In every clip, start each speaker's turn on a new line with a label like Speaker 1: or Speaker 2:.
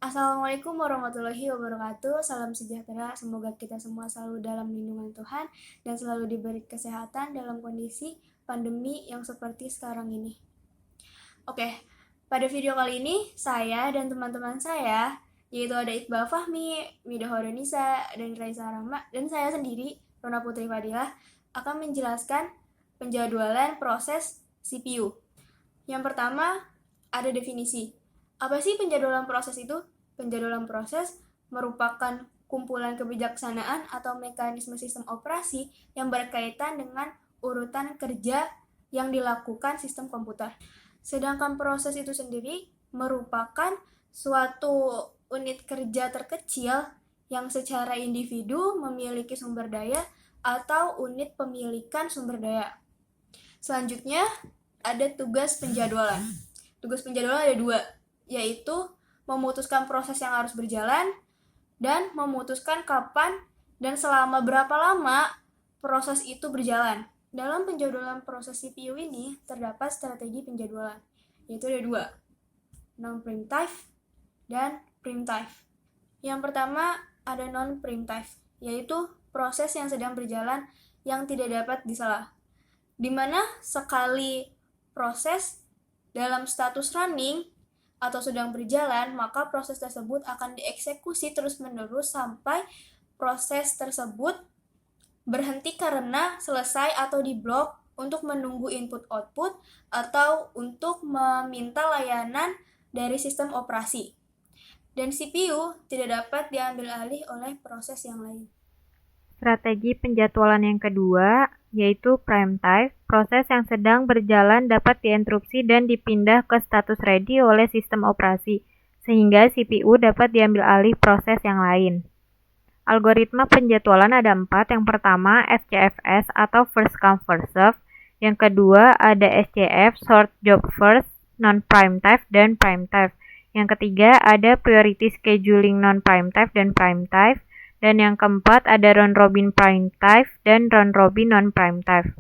Speaker 1: Assalamualaikum warahmatullahi wabarakatuh. Salam sejahtera. Semoga kita semua selalu dalam lindungan Tuhan dan selalu diberi kesehatan dalam kondisi pandemi yang seperti sekarang ini. Oke, pada video kali ini saya dan teman-teman saya, yaitu ada Iqbal Fahmi, Mida Horonisa, dan Raisa Rama, dan saya sendiri, Rona Putri Fadilah, akan menjelaskan penjadwalan proses CPU. Yang pertama, ada definisi. Apa sih penjadwalan proses itu? Penjadwalan proses merupakan kumpulan kebijaksanaan atau mekanisme sistem operasi yang berkaitan dengan urutan kerja yang dilakukan sistem komputer. Sedangkan proses itu sendiri merupakan suatu unit kerja terkecil yang secara individu memiliki sumber daya atau unit pemilikan sumber daya. Selanjutnya, ada tugas penjadwalan. Tugas penjadwalan ada dua, yaitu memutuskan proses yang harus berjalan dan memutuskan kapan dan selama berapa lama proses itu berjalan. Dalam penjadwalan proses CPU ini terdapat strategi penjadwalan, yaitu ada dua, non-preemptive dan preemptive. Yang pertama ada non-preemptive, yaitu proses yang sedang berjalan yang tidak dapat disalah, di mana sekali proses dalam status running atau sedang berjalan, maka proses tersebut akan dieksekusi terus-menerus sampai proses tersebut berhenti karena selesai atau diblok untuk menunggu input-output atau untuk meminta layanan dari sistem operasi. Dan CPU tidak dapat diambil alih oleh proses yang lain.
Speaker 2: Strategi penjadwalan yang kedua, yaitu preemptive. Proses yang sedang berjalan dapat diinterupsi dan dipindah ke status ready oleh sistem operasi, sehingga CPU dapat diambil alih proses yang lain. Algoritma penjadwalan ada 4. Yang pertama, FCFS atau First Come First Serve. Yang kedua, ada SJF, Short Job First, Non-Preemptive, dan Preemptive. Yang ketiga, ada Priority Scheduling Non-Preemptive dan Preemptive. Dan yang keempat, ada Round Robin Preemptive dan Round Robin Non-Preemptive.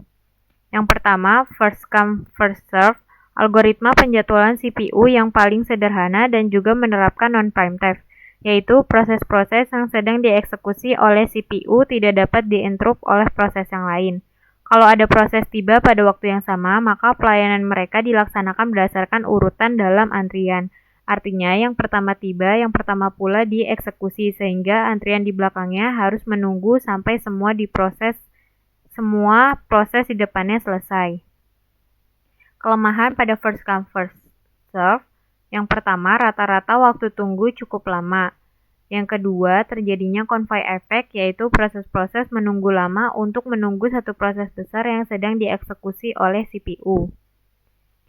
Speaker 2: Yang pertama, First Come First Serve, algoritma penjadwalan CPU yang paling sederhana dan juga menerapkan non-preemptive, yaitu proses-proses yang sedang dieksekusi oleh CPU tidak dapat diinterrupt oleh proses yang lain. Kalau ada proses tiba pada waktu yang sama, maka pelayanan mereka dilaksanakan berdasarkan urutan dalam antrian. Artinya, yang pertama tiba, yang pertama pula dieksekusi, sehingga antrian di belakangnya harus menunggu sampai semua proses di depannya selesai. Kelemahan pada first come first serve, yang pertama rata-rata waktu tunggu cukup lama. Yang kedua, terjadinya convoy effect, yaitu proses-proses menunggu lama untuk menunggu satu proses besar yang sedang dieksekusi oleh CPU.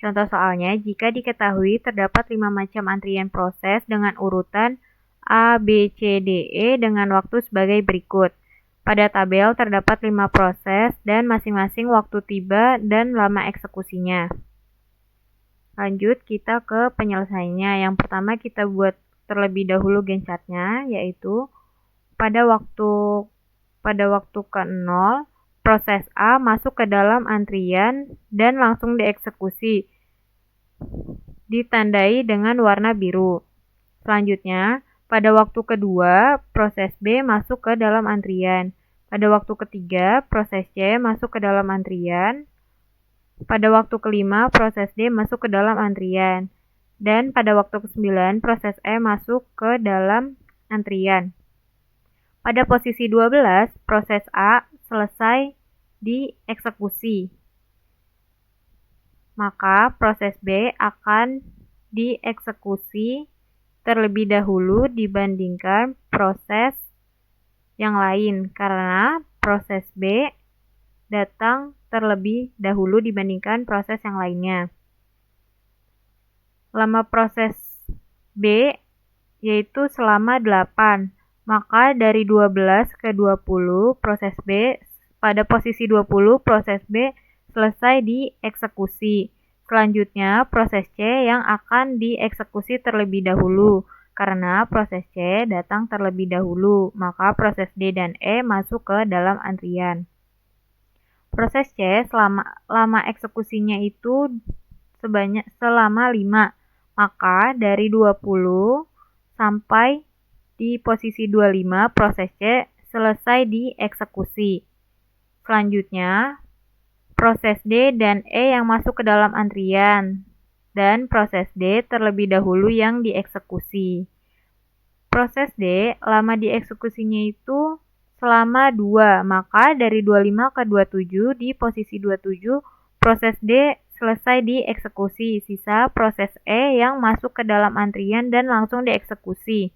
Speaker 2: Contoh soalnya, jika diketahui terdapat 5 macam antrian proses dengan urutan A, B, C, D, E dengan waktu sebagai berikut. Pada tabel terdapat 5 proses dan masing-masing waktu tiba dan lama eksekusinya. Lanjut kita ke penyelesaiannya. Yang pertama kita buat terlebih dahulu Gantt chart-nya, yaitu pada waktu ke-0, proses A masuk ke dalam antrian dan langsung dieksekusi, ditandai dengan warna biru. Selanjutnya, pada waktu kedua, proses B masuk ke dalam antrian. Pada waktu ketiga, proses C masuk ke dalam antrian. Pada waktu kelima, proses D masuk ke dalam antrian. Dan pada waktu ke-9, proses E masuk ke dalam antrian. Pada posisi 12, proses A selesai dieksekusi. Maka proses B akan dieksekusi terlebih dahulu dibandingkan proses yang lain, karena proses B datang terlebih dahulu dibandingkan proses yang lainnya. Lama proses B yaitu selama 8. Maka dari 12 ke 20 proses B, pada posisi 20 proses B selesai dieksekusi. Selanjutnya proses C yang akan dieksekusi terlebih dahulu. Karena proses C datang terlebih dahulu, maka proses D dan E masuk ke dalam antrian. Proses C lama eksekusinya itu selama 5. Maka dari 20 sampai di posisi 25 proses C selesai dieksekusi. Selanjutnya, proses D dan E yang masuk ke dalam antrian, dan proses D terlebih dahulu yang dieksekusi. Proses D, lama dieksekusinya itu selama 2, maka dari 25 ke 27 di posisi 27, proses D selesai dieksekusi, sisa proses E yang masuk ke dalam antrian dan langsung dieksekusi.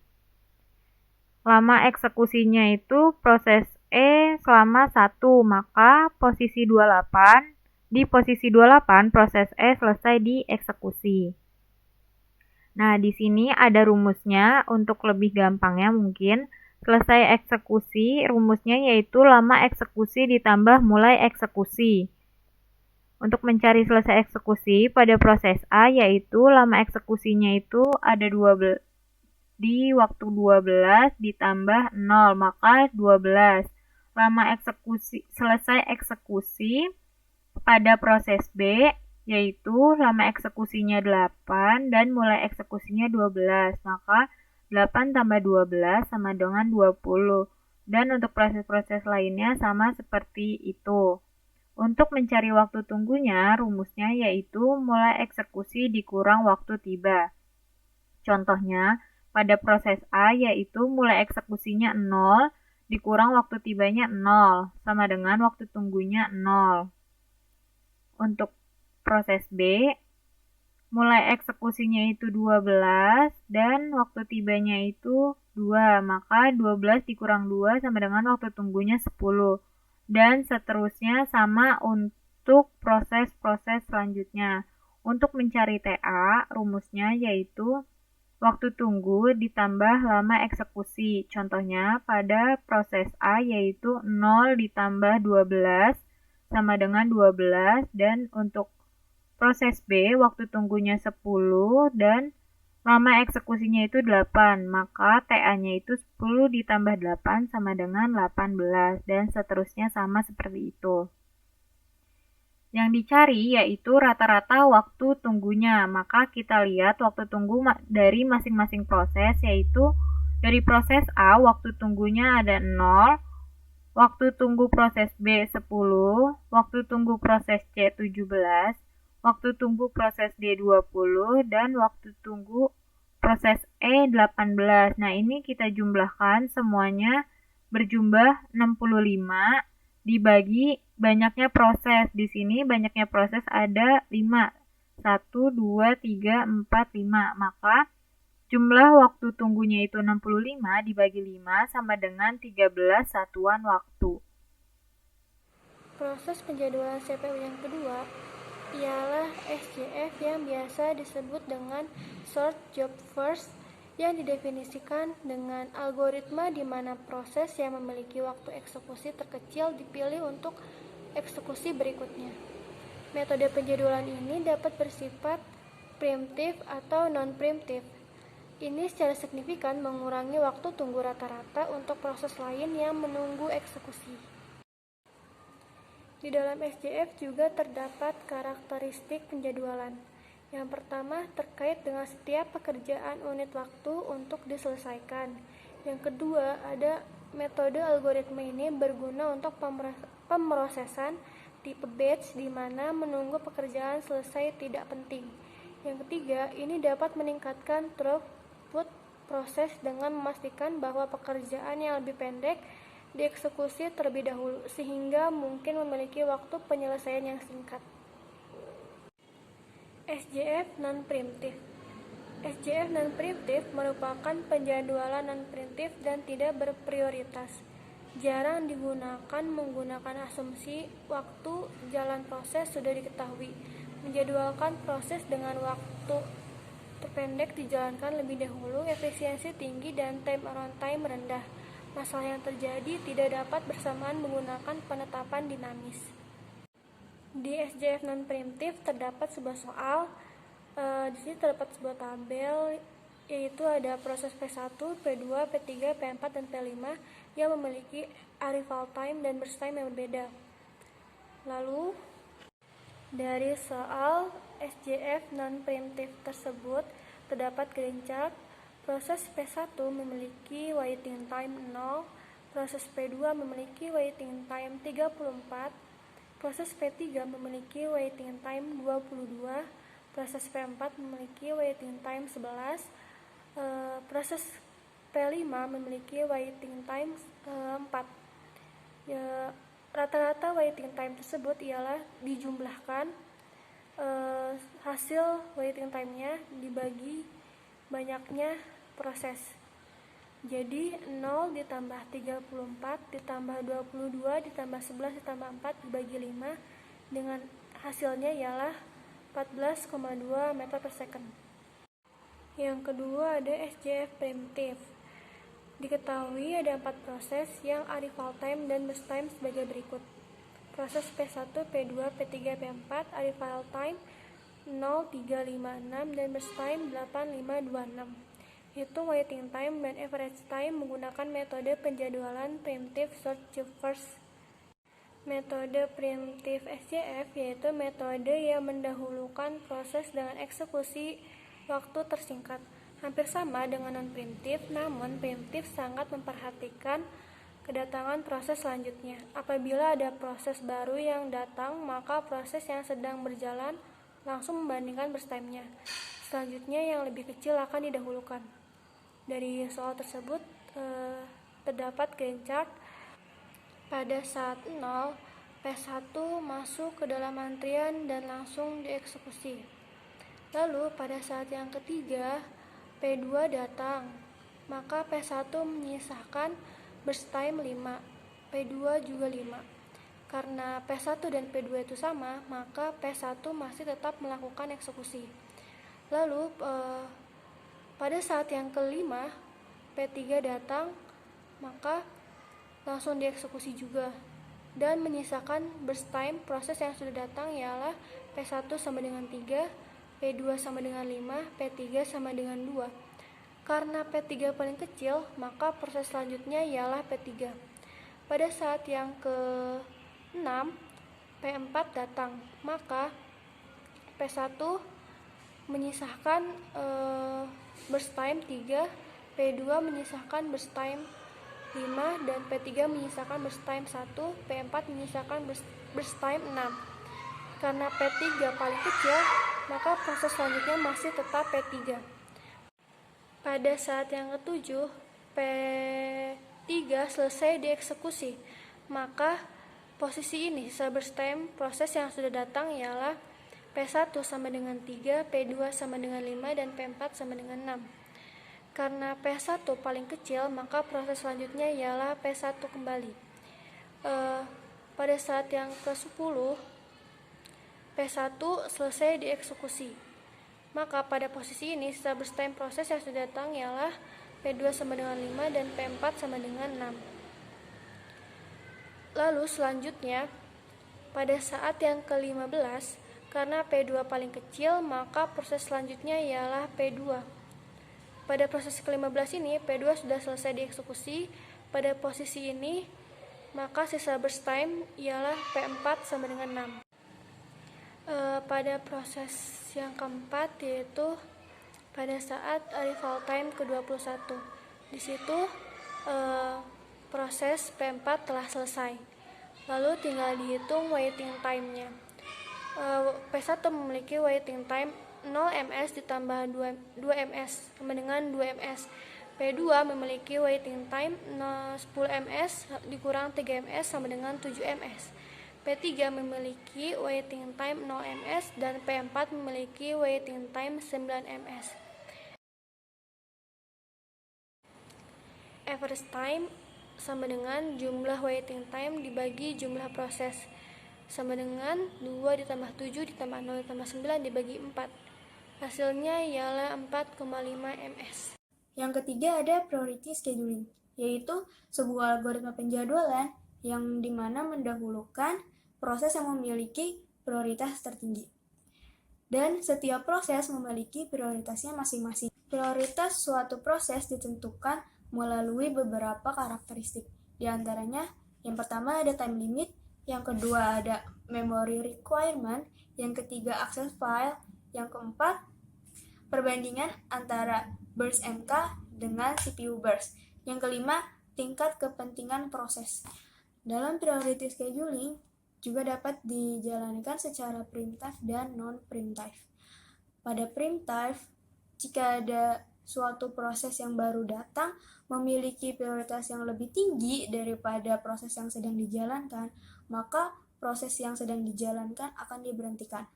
Speaker 2: Lama eksekusinya itu proses E selama 1, maka di posisi 28 proses E selesai dieksekusi. Nah, di sini ada rumusnya untuk lebih gampangnya mungkin. Selesai eksekusi, rumusnya yaitu lama eksekusi ditambah mulai eksekusi. Untuk mencari selesai eksekusi pada proses A, yaitu lama eksekusinya itu ada 12 di waktu 12 ditambah 0, maka 12. Lama selesai eksekusi pada proses B, yaitu lama eksekusinya 8 dan mulai eksekusinya 12, maka 8 tambah 12 sama dengan 20. Dan untuk proses-proses lainnya sama seperti itu. Untuk mencari waktu tunggunya, rumusnya yaitu mulai eksekusi dikurang waktu tiba. Contohnya, pada proses A yaitu mulai eksekusinya 0 dikurang waktu tibanya 0, sama dengan waktu tunggunya 0. Untuk proses B, mulai eksekusinya itu 12 dan waktu tibanya itu 2, maka 12 dikurang 2 sama dengan waktu tunggunya 10. Dan seterusnya sama untuk proses-proses selanjutnya. Untuk mencari TA, rumusnya yaitu waktu tunggu ditambah lama eksekusi. Contohnya pada proses A yaitu 0 ditambah 12 sama dengan 12, dan untuk proses B waktu tunggunya 10 dan lama eksekusinya itu 8, maka TA-nya itu 10 ditambah 8 sama dengan 18, dan seterusnya sama seperti itu. Yang dicari yaitu rata-rata waktu tunggunya, maka kita lihat waktu tunggu dari masing-masing proses, yaitu dari proses A waktu tunggunya ada 0, waktu tunggu proses B 10, waktu tunggu proses C 17, waktu tunggu proses D 20, dan waktu tunggu proses E 18. Nah, ini kita jumlahkan semuanya berjumlah 65 dibagi banyaknya proses. Di sini banyaknya proses ada 5. 1, 2, 3, 4, 5. Maka jumlah waktu tunggunya itu 65 dibagi 5 sama dengan 13 satuan waktu.
Speaker 1: Proses penjadwalan CPU yang kedua ialah SJF yang biasa disebut dengan Short Job First, yang didefinisikan dengan algoritma di mana proses yang memiliki waktu eksekusi terkecil dipilih untuk eksekusi berikutnya. Metode penjadwalan ini dapat bersifat preemptif atau non-preemptif. Ini secara signifikan mengurangi waktu tunggu rata-rata untuk proses lain yang menunggu eksekusi. Di dalam SJF juga terdapat karakteristik penjadwalan. Yang pertama terkait dengan setiap pekerjaan unit waktu untuk diselesaikan. Yang kedua, ada metode algoritma ini berguna untuk pemrosesan tipe batch di mana menunggu pekerjaan selesai tidak penting. Yang ketiga, ini dapat meningkatkan throughput proses dengan memastikan bahwa pekerjaan yang lebih pendek dieksekusi terlebih dahulu sehingga mungkin memiliki waktu penyelesaian yang singkat. SJF non-preemptif. SJF non-preemptif merupakan penjadwalan non-preemptif dan tidak berprioritas. Jarang digunakan menggunakan asumsi waktu jalan proses sudah diketahui. Menjadwalkan proses dengan waktu terpendek dijalankan lebih dahulu, efisiensi tinggi dan time around time rendah. Masalah yang terjadi tidak dapat bersamaan menggunakan penetapan dinamis. Di SJF non-preemptif terdapat sebuah soal. Di sini terdapat sebuah tabel, yaitu ada proses P1, P2, P3, P4, dan P5 yang memiliki arrival time dan burst time yang berbeda. Lalu dari soal SJF non-preemptif tersebut terdapat green chart
Speaker 3: Proses P1 memiliki waiting time 0, proses P2 memiliki waiting time 34, proses P3 memiliki waiting time 22, proses P4 memiliki waiting time 11, proses P5 memiliki waiting time 4. Rata-rata waiting time tersebut ialah dijumlahkan hasil waiting time-nya dibagi banyaknya proses. Jadi 0 ditambah 34 ditambah 22 ditambah 11 ditambah 4 dibagi 5 dengan hasilnya ialah 14,2 meter per second. Yang kedua ada SJF primitif. Diketahui ada 4 proses yang arrival time dan burst time sebagai berikut. Proses P1, P2, P3, P4 arrival time 0356 dan burst time 8526. Hitung waiting time dan average time menggunakan metode penjadwalan primitive search first. Metode primitif SJF yaitu metode yang mendahulukan proses dengan eksekusi waktu tersingkat. Hampir sama dengan non-primitif, namun primitif sangat memperhatikan kedatangan proses selanjutnya. Apabila ada proses baru yang datang, maka proses yang sedang berjalan langsung membandingkan burst time-nya. Selanjutnya yang lebih kecil akan didahulukan. Dari soal tersebut terdapat Gantt chart. Pada saat 0, P1 masuk ke dalam antrian dan langsung dieksekusi. Lalu pada saat yang ketiga, P2 datang, maka P1 menyisakan burst time 5, P2 juga 5. Karena P1 dan P2 itu sama, maka P1 masih tetap melakukan eksekusi. Lalu pada saat yang kelima, P3 datang, maka langsung dieksekusi juga. Dan menyisakan burst time proses yang sudah datang ialah P1 sama dengan 3, P2 sama dengan 5, P3 sama dengan 2. Karena P3 paling kecil, maka proses selanjutnya ialah P3. Pada saat yang ke-6, P4 datang, maka P1 menyisahkan burst time 3, P2 menyisahkan burst time 5, dan P3 menyisahkan burst time 1, P4 menyisahkan burst time 6. Karena P3 paling kecil, maka proses selanjutnya masih tetap P3. Pada saat yang ke-7, P3 selesai dieksekusi, maka posisi ini sisa burst time proses yang sudah datang ialah P1 sama dengan 3, P2 sama dengan 5, dan P4 sama dengan 6. Karena P1 paling kecil, maka proses selanjutnya ialah P1 kembali. Pada saat yang ke-10, P1 selesai dieksekusi. Maka pada posisi ini sisa burst time proses yang sudah datang ialah P2 sama dengan 5 dan P4 sama dengan 6. Lalu selanjutnya pada saat yang ke-15, karena P2 paling kecil, maka proses selanjutnya ialah P2. Pada proses ke-15 ini P2 sudah selesai dieksekusi. Pada posisi ini maka sisa burst time ialah P4 sama dengan 6. Pada proses yang keempat yaitu pada saat arrival time ke-21. Di situ proses P4 telah selesai. Lalu tinggal dihitung waiting time-nya. P1 memiliki waiting time 0 ms ditambah 2 ms sama dengan 2 ms. P2 memiliki waiting time 10 ms dikurang 3 ms sama dengan 7 ms. P3 memiliki waiting time 0 ms dan P4 memiliki waiting time 9 ms. Average time sama dengan jumlah waiting time dibagi jumlah proses, sama dengan 2 ditambah 7 ditambah 0 ditambah 9 dibagi 4. Hasilnya ialah 4,5 ms.
Speaker 1: Yang ketiga ada priority scheduling, yaitu sebuah algoritma penjadwalan yang dimana mendahulukan proses yang memiliki prioritas tertinggi. Dan setiap proses memiliki prioritasnya masing-masing. Prioritas suatu proses ditentukan melalui beberapa karakteristik. Di antaranya, yang pertama ada time limit, yang kedua ada memory requirement, yang ketiga access file, yang keempat perbandingan antara burst MK dengan CPU burst. Yang kelima, tingkat kepentingan proses. Dalam priority scheduling juga dapat dijalankan secara preemptive dan non-preemptive. Pada preemptive, jika ada suatu proses yang baru datang memiliki prioritas yang lebih tinggi daripada proses yang sedang dijalankan, maka proses yang sedang dijalankan akan diberhentikan.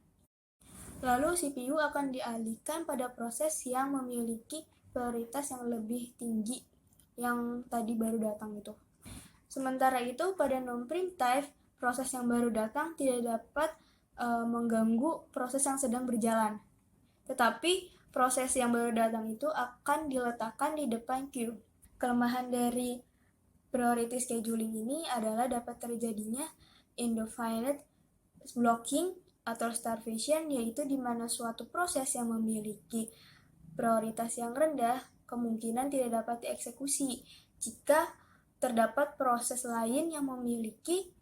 Speaker 1: Lalu CPU akan dialihkan pada proses yang memiliki prioritas yang lebih tinggi yang tadi baru datang itu. Sementara itu pada non-preemptive, proses yang baru datang tidak dapat mengganggu proses yang sedang berjalan. Tetapi proses yang baru datang itu akan diletakkan di depan queue. Kelemahan dari priority scheduling ini adalah dapat terjadinya indefinite blocking atau starvation, yaitu di mana suatu proses yang memiliki prioritas yang rendah kemungkinan tidak dapat dieksekusi jika terdapat proses lain yang memiliki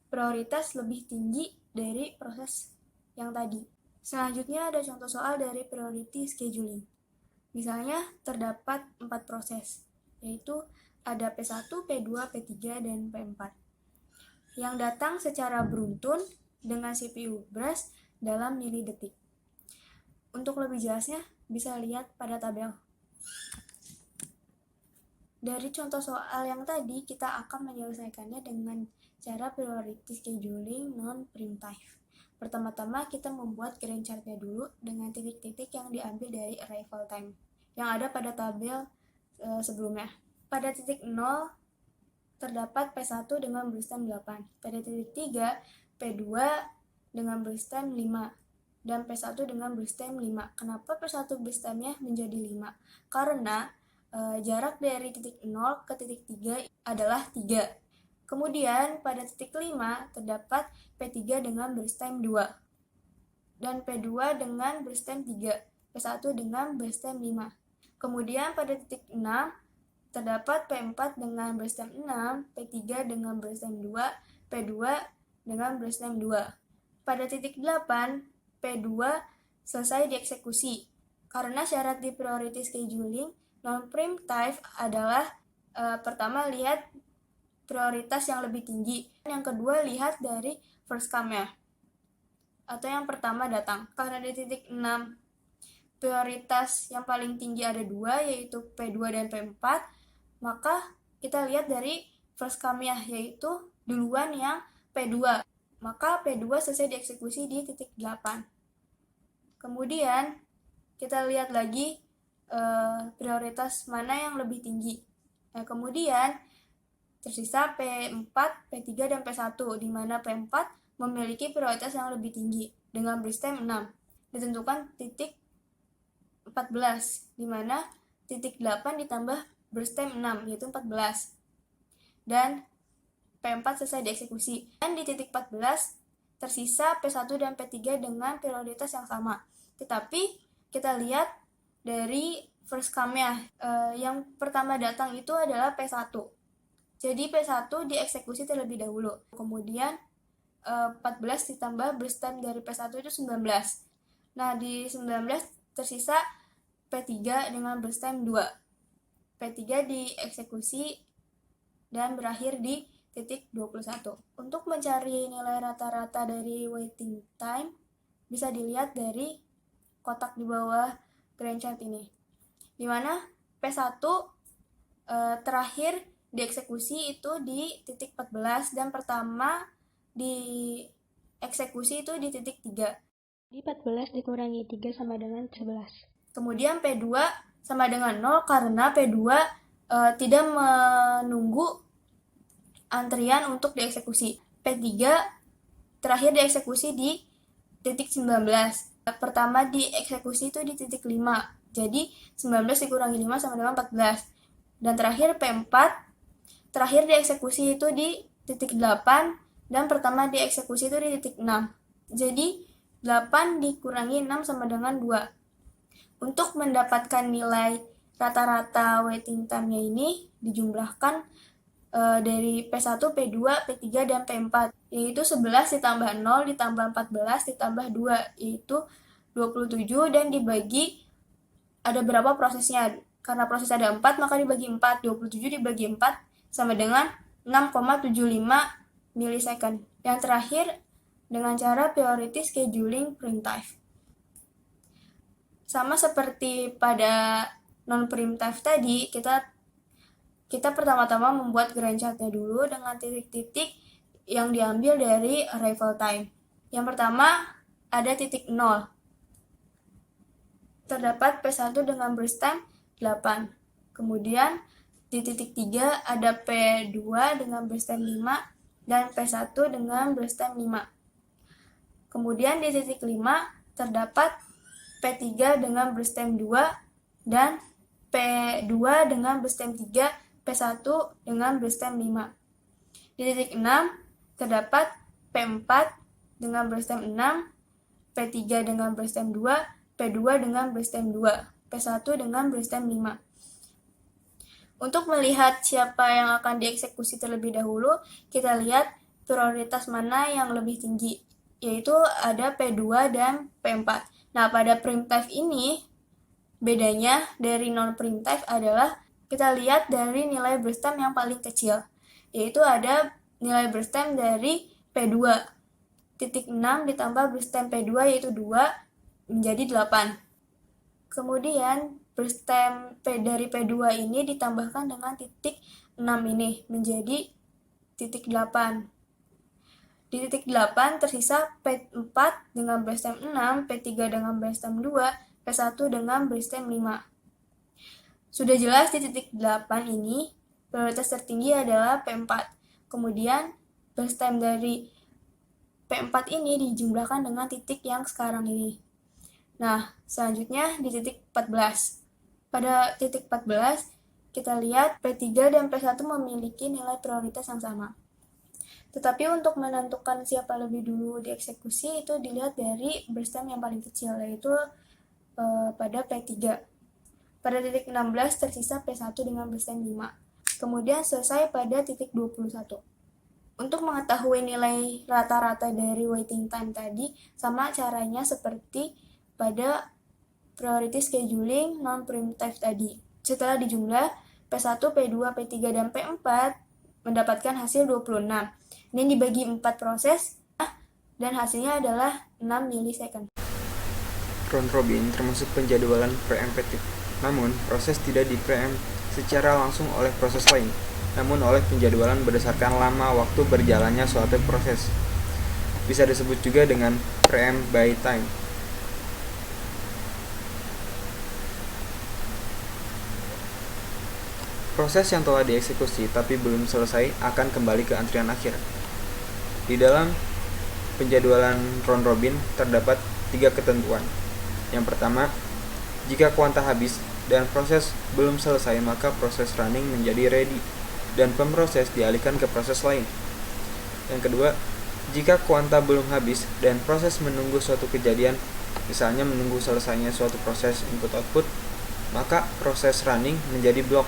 Speaker 1: prioritas lebih tinggi dari proses yang tadi. Selanjutnya ada contoh soal dari priority scheduling. Misalnya terdapat 4 proses, yaitu ada P1, P2, P3, dan P4 yang datang secara beruntun dengan CPU burst dalam milidetik. Untuk lebih jelasnya bisa lihat pada tabel. Dari contoh soal yang tadi kita akan menyelesaikannya dengan cara priority scheduling non-preemptive. Pertama-tama kita membuat grand chart-nya dulu dengan titik-titik yang diambil dari arrival time yang ada pada tabel sebelumnya. Pada titik 0 terdapat P1 dengan burst time 8. Pada titik 3 P2 dengan burst time 5 dan P1 dengan burst time 5. Kenapa P1 burst time-nya menjadi 5? Karena jarak dari titik 0 ke titik 3 adalah 3. Kemudian pada titik 5 terdapat P3 dengan burst time 2 dan P2 dengan burst time 3, P1 dengan burst time 5. Kemudian pada titik 6 terdapat P4 dengan burst time 6, P3 dengan burst time 2, P2 dengan burst time 2. Pada titik 8 P2 selesai dieksekusi. Karena syarat di priority scheduling non-preemptive adalah pertama lihat prioritas yang lebih tinggi. Yang kedua, lihat dari first come-nya atau yang pertama datang. Karena di titik 6 prioritas yang paling tinggi ada 2, yaitu P2 dan P4, maka kita lihat dari first come-nya, yaitu duluan yang P2. Maka P2 selesai dieksekusi di titik 8. Kemudian kita lihat lagi prioritas mana yang lebih tinggi. Nah, kemudian tersisa P4, P3, dan P1, di mana P4 memiliki prioritas yang lebih tinggi dengan burst time 6. Ditentukan titik 14, di mana titik 8 ditambah burst time 6, yaitu 14. Dan P4 selesai dieksekusi. Dan di titik 14 tersisa P1 dan P3 dengan prioritas yang sama. Tetapi kita lihat dari first come-nya. Yang pertama datang itu adalah P1. Jadi P1 dieksekusi terlebih dahulu. Kemudian 14 ditambah burst time dari P1 itu 19. Nah, di 19 tersisa P3 dengan burst time 2. P3 dieksekusi dan berakhir di titik 21. Untuk mencari nilai rata-rata dari waiting time, bisa dilihat dari kotak di bawah grand chart ini. Di mana P1 terakhir dieksekusi itu di titik 14 dan pertama dieksekusi itu di titik 3.
Speaker 3: Jadi 14 dikurangi 3 sama dengan 11.
Speaker 1: Kemudian P2 sama dengan 0 karena P2 tidak menunggu antrian untuk dieksekusi. P3 terakhir dieksekusi di titik 19. Pertama dieksekusi itu di titik 5. Jadi 19 dikurangi 5 sama dengan 14. Dan terakhir P4 terakhir dieksekusi itu di titik 8 dan pertama dieksekusi itu di titik 6. Jadi 8 dikurangi 6 sama dengan 2. Untuk mendapatkan nilai rata-rata waiting time-nya ini dijumlahkan dari P1, P2, P3, dan P4, yaitu 11 ditambah 0 ditambah 14 ditambah 2, yaitu 27, dan dibagi ada berapa prosesnya. Karena proses ada 4, maka dibagi 4. 27 dibagi 4 sama dengan 6,75 milisecond. Yang terakhir, dengan cara priority scheduling primitive. Sama seperti pada non-primitive tadi, kita pertama-tama membuat Gantt chart-nya dulu dengan titik-titik yang diambil dari arrival time. Yang pertama, ada titik 0. Terdapat P1 dengan burst time 8. Kemudian di titik 3 ada P2 dengan burst time 5 dan P1 dengan burst time 5. Kemudian di titik 5 terdapat P3 dengan burst time 2 dan P2 dengan burst time 3, P1 dengan burst time 5. Di titik 6 terdapat P4 dengan burst time 6, P3 dengan burst time 2, P2 dengan burst time 2, P1 dengan burst time 5. Untuk melihat siapa yang akan dieksekusi terlebih dahulu, kita lihat prioritas mana yang lebih tinggi, yaitu ada P2 dan P4. Nah, pada primitive ini, bedanya dari non-primitive adalah kita lihat dari nilai burst time yang paling kecil, yaitu ada nilai burst time dari P2. Titik 6 ditambah burst time P2 yaitu 2 menjadi 8. Kemudian burst time dari P2 ini ditambahkan dengan titik 6 ini menjadi titik 8. Di titik 8 tersisa P4 dengan burst time 6, P3 dengan burst time 2, P1 dengan burst time 5. Sudah jelas di titik 8 ini prioritas tertinggi adalah P4. Kemudian burst time dari P4 ini dijumlahkan dengan titik yang sekarang ini. Nah, selanjutnya di titik 14. Pada titik 14, kita lihat P3 dan P1 memiliki nilai prioritas yang sama. Tetapi untuk menentukan siapa lebih dulu dieksekusi itu dilihat dari burst time yang paling kecil, yaitu pada P3. Pada titik 16 tersisa P1 dengan burst time 5. Kemudian selesai pada titik 21. Untuk mengetahui nilai rata-rata dari waiting time tadi, sama caranya seperti pada priority scheduling non-primitive tadi. Setelah dijumlah, P1, P2, P3, dan P4 mendapatkan hasil 26. Ini dibagi 4 proses, dan hasilnya adalah 6 milisecond.
Speaker 4: Round robin termasuk penjadwalan preemptive. Namun, proses tidak di-preempt secara langsung oleh proses lain, namun oleh penjadwalan berdasarkan lama waktu berjalannya suatu proses. Bisa disebut juga dengan preempt by time. Proses yang telah dieksekusi tapi belum selesai akan kembali ke antrian akhir. Di dalam penjadwalan round robin terdapat 3 ketentuan. Yang pertama, jika kuanta habis dan proses belum selesai, maka proses running menjadi ready dan pemproses dialihkan ke proses lain. Yang kedua, jika kuanta belum habis dan proses menunggu suatu kejadian, misalnya menunggu selesainya suatu proses input-output, maka proses running menjadi block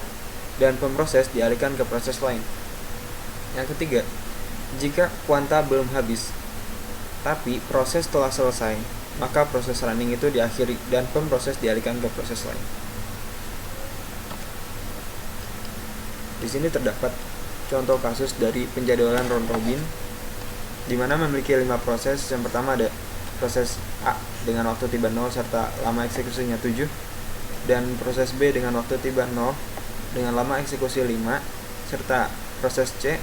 Speaker 4: dan pemproses dialihkan ke proses lain. Yang ketiga, jika kuanta belum habis, tapi proses telah selesai, maka proses running itu diakhiri dan pemproses dialihkan ke proses lain. Di sini terdapat contoh kasus dari penjadwalan round robin, di mana memiliki 5 proses. Yang pertama ada proses A dengan waktu tiba 0 serta lama eksekusinya 7, dan proses B dengan waktu tiba 0 dengan lama eksekusi 5, serta proses C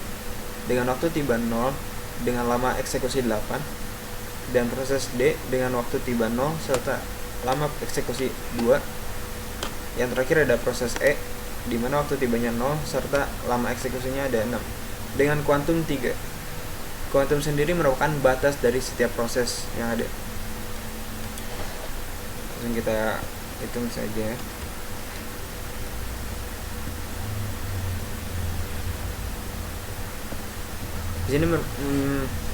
Speaker 4: dengan waktu tiba 0 dengan lama eksekusi 8, dan proses D dengan waktu tiba 0 serta lama eksekusi 2. Yang terakhir ada proses E di mana waktu tibanya 0 serta lama eksekusinya ada 6 dengan kuantum 3. Kuantum sendiri merupakan batas dari setiap proses yang ada. Langsung kita hitung saja. Di sini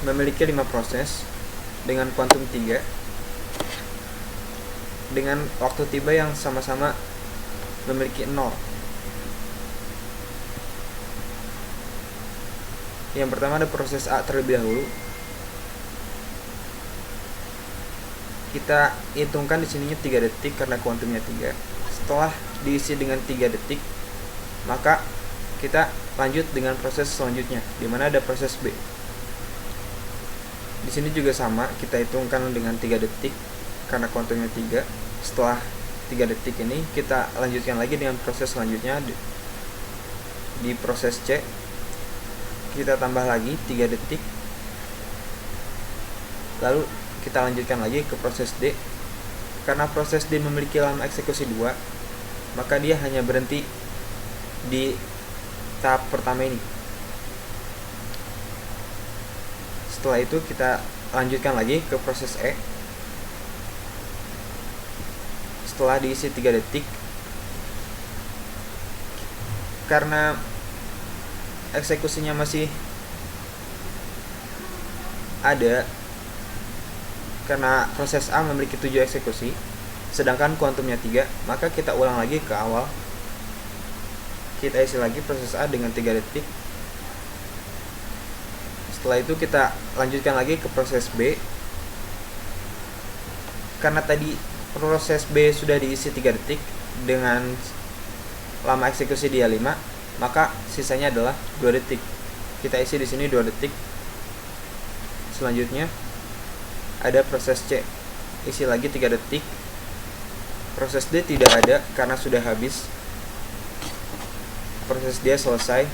Speaker 4: memiliki 5 proses dengan kuantum 3 dengan waktu tiba yang sama-sama memiliki 0. Yang pertama ada proses A terlebih dahulu. Kita hitungkan di sininya 3 detik karena kuantumnya 3. Setelah diisi dengan 3 detik, maka kita lanjut dengan proses selanjutnya, di mana ada proses B. Di sini juga sama, kita hitungkan dengan 3 detik karena kuantumnya 3. Setelah 3 detik ini kita lanjutkan lagi dengan proses selanjutnya. Di proses C kita tambah lagi 3 detik, lalu kita lanjutkan lagi ke proses D. Karena proses D memiliki lama eksekusi 2, maka dia hanya berhenti di tahap pertama ini. Setelah itu kita lanjutkan lagi ke proses E. Setelah diisi 3 detik, karena eksekusinya masih ada, karena proses A memiliki 7 eksekusi sedangkan kuantumnya 3, maka kita ulang lagi ke awal. Kita isi lagi proses A dengan 3 detik. Setelah itu kita lanjutkan lagi ke proses B. Karena tadi proses B sudah diisi 3 detik dengan lama eksekusi dia 5, maka sisanya adalah 2 detik. Kita isi di sini 2 detik. Selanjutnya ada proses C, isi lagi 3 detik. Proses D tidak ada karena sudah habis. Proses D selesai.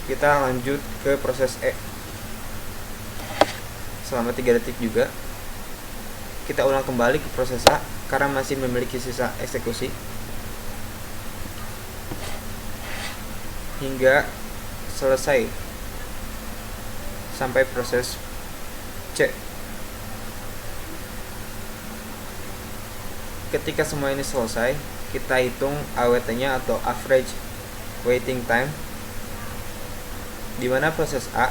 Speaker 4: Kita lanjut ke proses E selama 3 detik juga. Kita ulang kembali ke proses A karena masih memiliki sisa eksekusi hingga selesai sampai proses C. Ketika semua ini selesai, kita hitung AWT-nya atau average waiting time, di mana proses A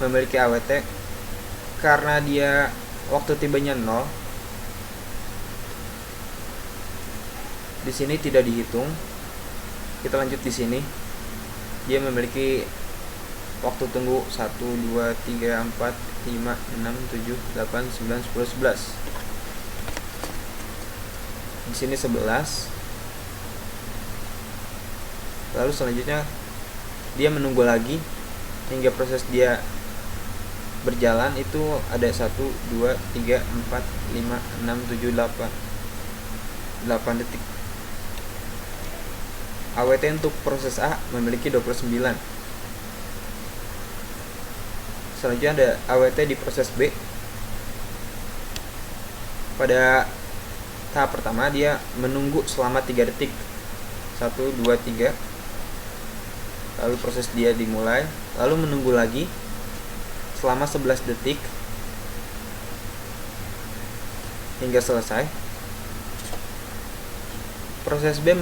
Speaker 4: memiliki AWT karena dia waktu tibanya 0. Di sini tidak dihitung. Kita lanjut di sini. Dia memiliki waktu tunggu 1 2 3 4 5 6 7 8 9 10 11. Di sini 11. Lalu selanjutnya dia menunggu lagi hingga proses dia berjalan. Itu ada 1 2 3 4 5 6 7 8 detik. AWT untuk proses A memiliki 29. Selanjutnya ada AWT di proses B. Pada tahap pertama dia menunggu selama 3 detik. 1 2 3. Lalu proses dia dimulai, lalu menunggu lagi selama 11 detik hingga selesai. Proses B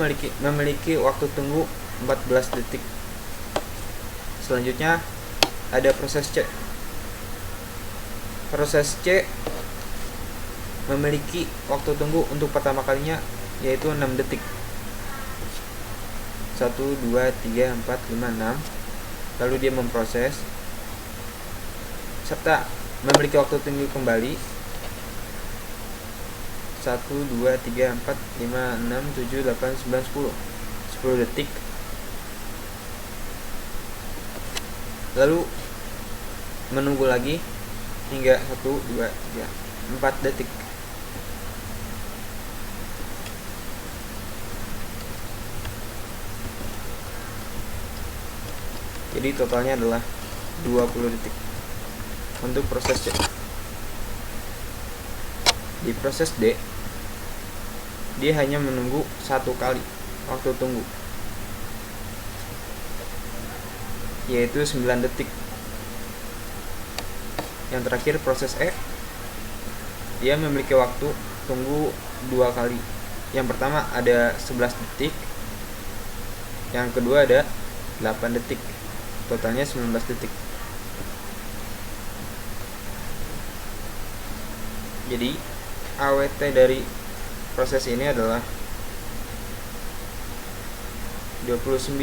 Speaker 4: memiliki waktu tunggu 14 detik. Selanjutnya ada proses C. Proses C memiliki waktu tunggu untuk pertama kalinya yaitu 6 detik. 1 2 3 4 5 6. Lalu dia memproses serta memiliki waktu tunggu kembali 1 2 3 4 5 6 7 8 9 10 detik. Lalu menunggu lagi hingga 1 2 3 4 detik. Jadi totalnya adalah 20 detik untuk proses C. Di proses D dia hanya menunggu 1 kali waktu tunggu, yaitu 9 detik. Yang terakhir proses E, dia memiliki waktu tunggu 2 kali. Yang pertama ada 11 detik, yang kedua ada 8 detik, totalnya 19 detik. Jadi AWT dari proses ini adalah 29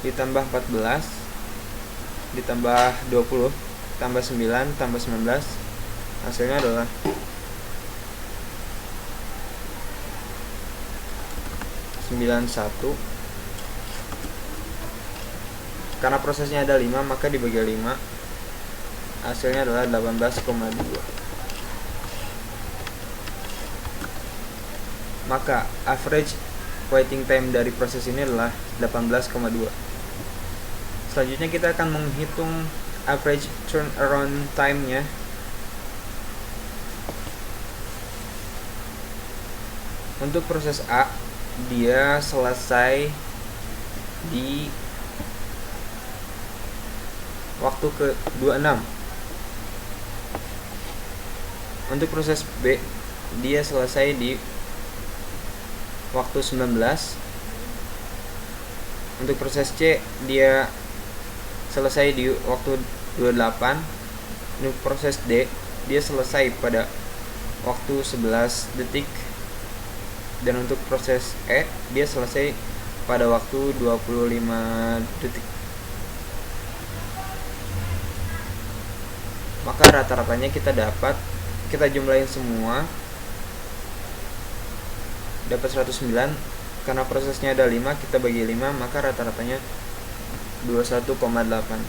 Speaker 4: ditambah 14 ditambah 20 tambah 9 tambah 19, hasilnya adalah 91. Karena prosesnya ada 5, maka dibagi 5, hasilnya adalah 18,2. Maka average waiting time dari proses ini adalah 18,2. Selanjutnya kita akan menghitung average turnaround time-nya. Untuk proses A, dia selesai di waktu ke-26. Untuk proses B, dia selesai di waktu 19. Untuk proses C, dia selesai di waktu 28. Untuk proses D, dia selesai pada waktu 11 detik. Dan untuk proses E, dia selesai pada waktu 25 detik. Maka rata-ratanya kita jumlahin semua, dapat 109. Karena prosesnya ada 5, kita bagi 5, maka rata-ratanya 21,8.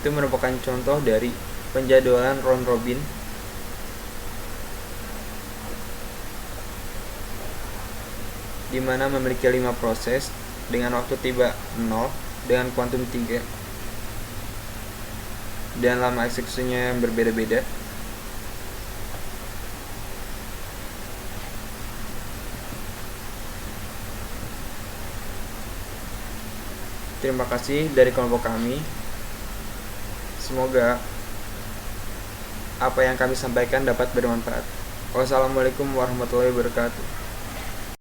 Speaker 4: Itu merupakan contoh dari penjadwalan round robin di mana memiliki 5 proses dengan waktu tiba 0 dengan kuantum 3 dan lama eksekusinya yang berbeda-beda. Terima kasih dari kelompok kami. Semoga apa yang kami sampaikan dapat bermanfaat. Wassalamualaikum warahmatullahi wabarakatuh.